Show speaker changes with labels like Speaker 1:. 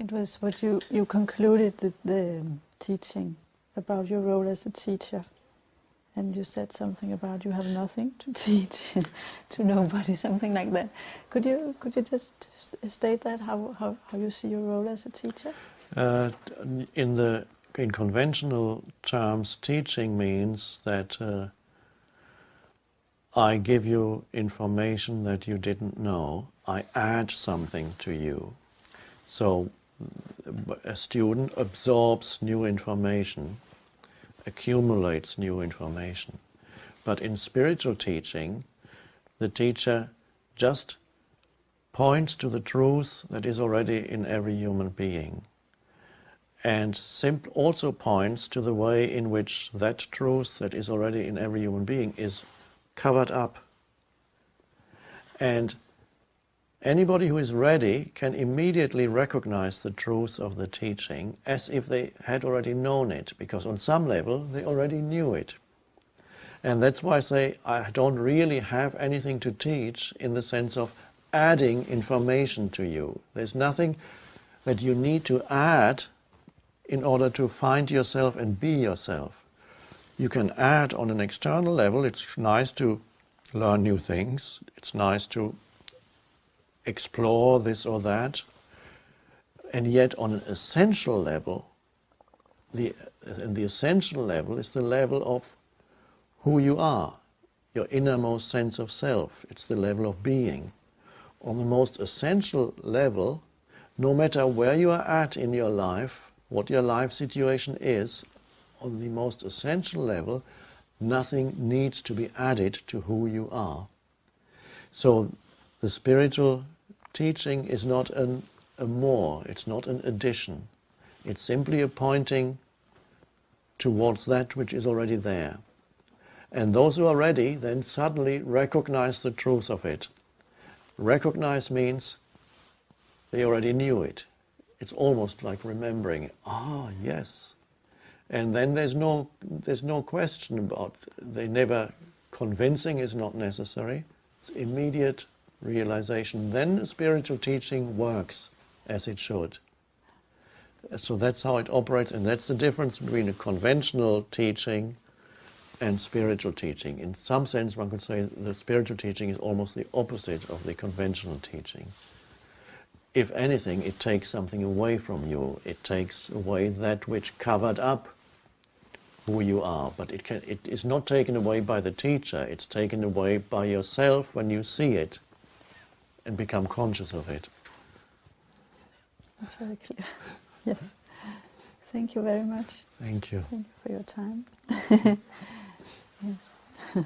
Speaker 1: It was what you concluded the teaching about your role as a teacher. And you said something about you have nothing to teach to nobody, something like that. Could you just state that, how you see your role as a teacher?
Speaker 2: In conventional terms, teaching means that I give you information that you didn't know. I add something to you. So a student absorbs new information, accumulates new information. But in spiritual teaching, the teacher just points to the truth that is already in every human being, and also points to the way in which that truth that is already in every human being is covered up. And anybody who is ready can immediately recognize the truth of the teaching as if they had already known it, because on some level they already knew it. And that's why I say I don't really have anything to teach in the sense of adding information to you. There's nothing that you need to add in order to find yourself and be yourself. You can add on an external level. It's nice to learn new things. It's nice to explore this or that, and yet on an essential level, the essential level is the level of who you are, your innermost sense of self. It's the level of being. On the most essential level, no matter where you are at in your life, what your life situation is, on the most essential level, nothing needs to be added to who you are. So the spiritual teaching is not a more, it's not an addition. It's simply a pointing towards that which is already there. And those who are ready then suddenly recognize the truth of it. Recognize means they already knew it. It's almost like remembering. Ah, yes. And then there's no question about, convincing is not necessary. It's immediate realization. Then spiritual teaching works as it should. So that's how it operates, and that's the difference between a conventional teaching and spiritual teaching. In some sense, one could say the spiritual teaching is almost the opposite of the conventional teaching. If anything, it takes something away from you. It takes away that which covered up who you are. But it is not taken away by the teacher. It's taken away by yourself when you see it and become conscious of it.
Speaker 1: That's very clear. Yes. Thank you very much.
Speaker 2: Thank you.
Speaker 1: Thank you for your time. Yes.